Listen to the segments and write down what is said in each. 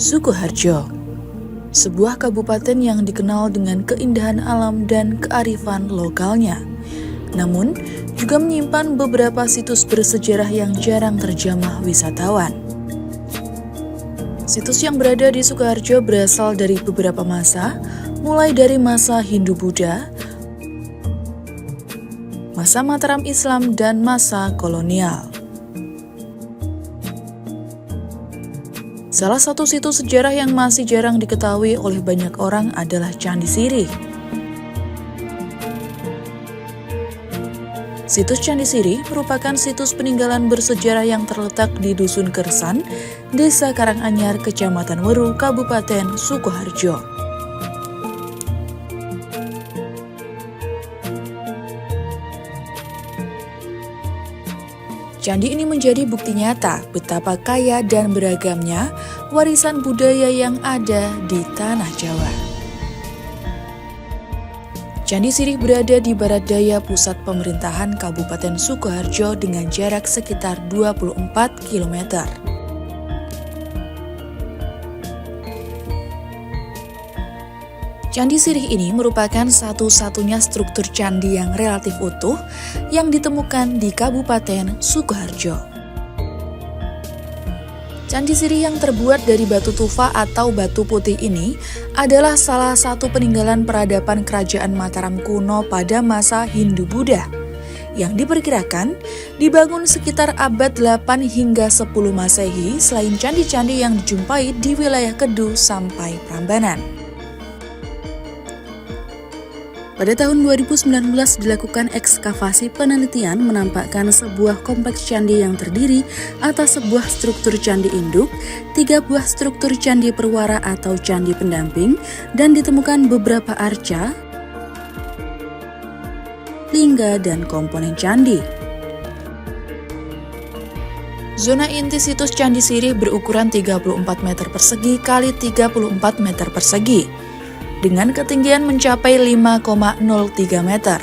Sukoharjo, sebuah kabupaten yang dikenal dengan keindahan alam dan kearifan lokalnya. Namun, juga menyimpan beberapa situs bersejarah yang jarang terjamah wisatawan. Situs yang berada di Sukoharjo berasal dari beberapa masa, mulai dari masa Hindu-Buddha, masa Mataram Islam, dan masa kolonial. Salah satu situs sejarah yang masih jarang diketahui oleh banyak orang adalah Candi Sirih. Situs Candi Sirih merupakan situs peninggalan bersejarah yang terletak di Dusun Kersan, Desa Karanganyar, Kecamatan Weru, Kabupaten Sukoharjo. Candi ini menjadi bukti nyata betapa kaya dan beragamnya warisan budaya yang ada di tanah Jawa. Candi Sirih berada di barat daya pusat pemerintahan Kabupaten Sukoharjo dengan jarak sekitar 24 km. Candi Sirih ini merupakan satu-satunya struktur candi yang relatif utuh yang ditemukan di Kabupaten Sukoharjo. Candi Sirih yang terbuat dari batu tufa atau batu putih ini adalah salah satu peninggalan peradaban kerajaan Mataram kuno pada masa Hindu-Buddha yang diperkirakan dibangun sekitar abad 8 hingga 10 Masehi selain candi-candi yang dijumpai di wilayah Kedu sampai Prambanan. Pada tahun 2019 dilakukan ekskavasi penelitian menampakkan sebuah kompleks candi yang terdiri atas sebuah struktur candi induk, 3 buah struktur candi perwara atau candi pendamping, dan ditemukan beberapa arca, lingga, dan komponen candi. Zona inti situs Candi Sirih berukuran 34 meter persegi kali 34 meter persegi, dengan ketinggian mencapai 5,03 meter.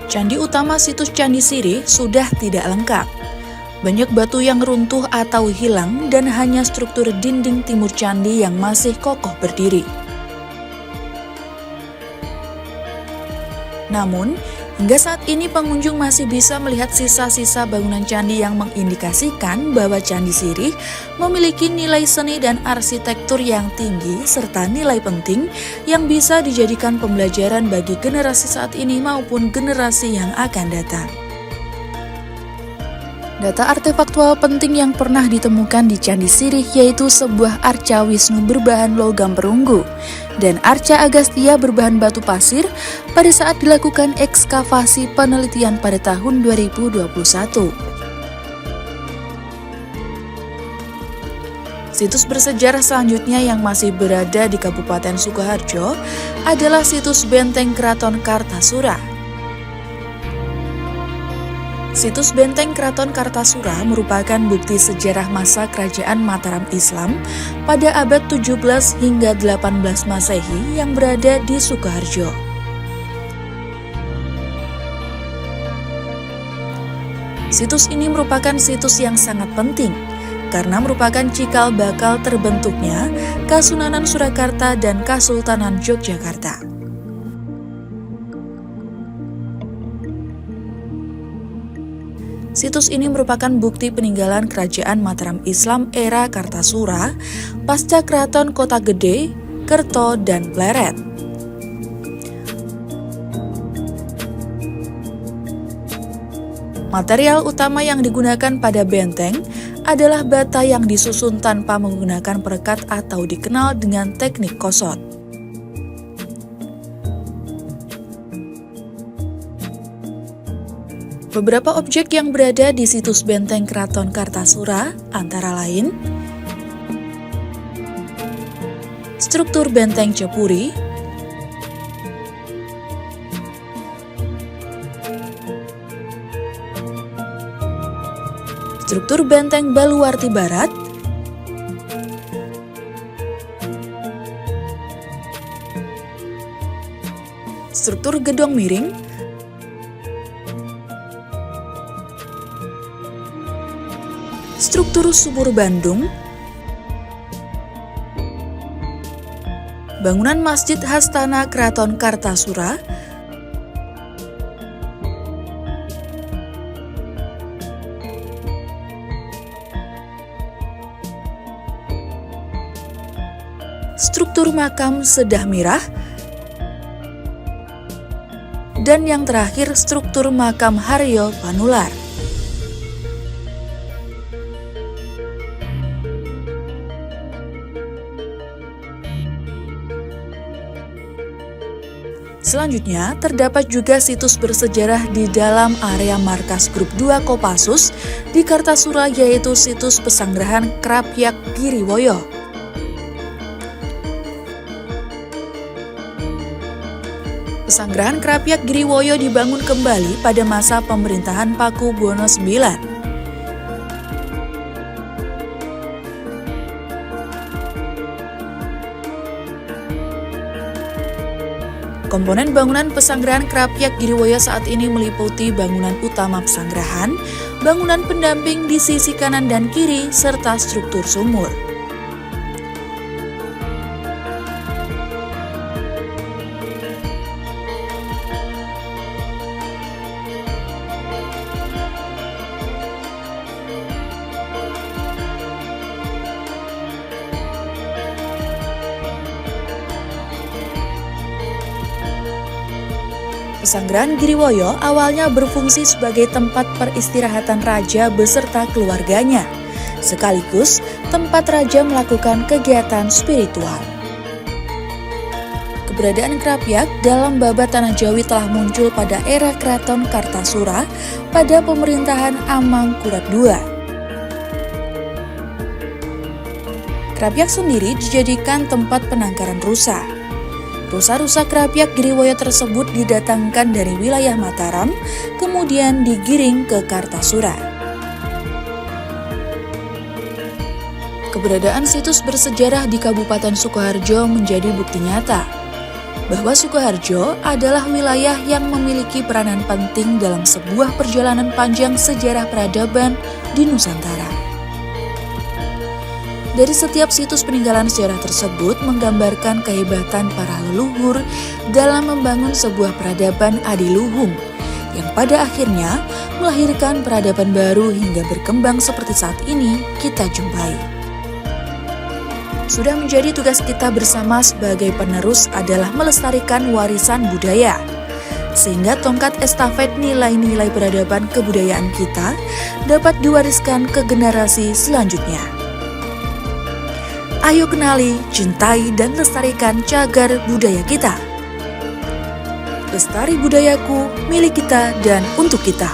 Candi utama situs Candi Sirih sudah tidak lengkap. Banyak batu yang runtuh atau hilang dan hanya struktur dinding timur candi yang masih kokoh berdiri. Namun, hingga saat ini pengunjung masih bisa melihat sisa-sisa bangunan candi yang mengindikasikan bahwa Candi Sirih memiliki nilai seni dan arsitektur yang tinggi serta nilai penting yang bisa dijadikan pembelajaran bagi generasi saat ini maupun generasi yang akan datang. Data artefaktual penting yang pernah ditemukan di Candi Sirih yaitu sebuah arca Wisnu berbahan logam perunggu dan arca Agastya berbahan batu pasir pada saat dilakukan ekskavasi penelitian pada tahun 2021. Situs bersejarah selanjutnya yang masih berada di Kabupaten Sukoharjo adalah situs Benteng Keraton Kartasura. Situs Benteng Keraton Kartasura merupakan bukti sejarah masa kerajaan Mataram Islam pada abad 17 hingga 18 Masehi yang berada di Sukoharjo. Situs ini merupakan situs yang sangat penting karena merupakan cikal bakal terbentuknya Kasunanan Surakarta dan Kasultanan Yogyakarta. Situs ini merupakan bukti peninggalan kerajaan Mataram Islam era Kartasura, pasca Keraton Kota Gede, Kerto, dan Pleret. Material utama yang digunakan pada benteng adalah bata yang disusun tanpa menggunakan perekat atau dikenal dengan teknik kosot. Beberapa objek yang berada di situs Benteng Keraton Kartasura antara lain struktur Benteng Cepuri, struktur Benteng Baluwarti Barat, struktur Gedong Miring, struktur Sumur Bandung, bangunan Masjid Hastana Keraton Kartasura, struktur makam Sedah Mirah, dan yang terakhir struktur makam Haryo Panular. Selanjutnya, terdapat juga situs bersejarah di dalam area markas Grup 2 Kopassus di Kartasura, yaitu situs Pesanggrahan Krapyak Giriwoyo. Pesanggrahan Krapyak Giriwoyo dibangun kembali pada masa pemerintahan Paku Buwono IX. Komponen bangunan Pesanggrahan Krapyak Giriwoyo saat ini meliputi bangunan utama pesanggrahan, bangunan pendamping di sisi kanan dan kiri, serta struktur sumur. Pesanggrahan Giriwoyo awalnya berfungsi sebagai tempat peristirahatan raja beserta keluarganya, sekaligus tempat raja melakukan kegiatan spiritual. Keberadaan Krapyak dalam babat Tanah Jawi telah muncul pada era Keraton Kartasura pada pemerintahan Amangkurat II. Krapyak sendiri dijadikan tempat penangkaran rusa. Rusa-rusa Krapyak Giriwoyo tersebut didatangkan dari wilayah Mataram, kemudian digiring ke Kartasura. Keberadaan situs bersejarah di Kabupaten Sukoharjo menjadi bukti nyata bahwa Sukoharjo adalah wilayah yang memiliki peranan penting dalam sebuah perjalanan panjang sejarah peradaban di Nusantara. Dari setiap situs peninggalan sejarah tersebut menggambarkan kehebatan para leluhur dalam membangun sebuah peradaban adiluhung yang pada akhirnya melahirkan peradaban baru hingga berkembang seperti saat ini kita jumpai. Sudah menjadi tugas kita bersama sebagai penerus adalah melestarikan warisan budaya, sehingga tongkat estafet nilai-nilai peradaban kebudayaan kita dapat diwariskan ke generasi selanjutnya. Ayo kenali, cintai, dan lestarikan cagar budaya kita. Lestari budayaku, milik kita dan untuk kita.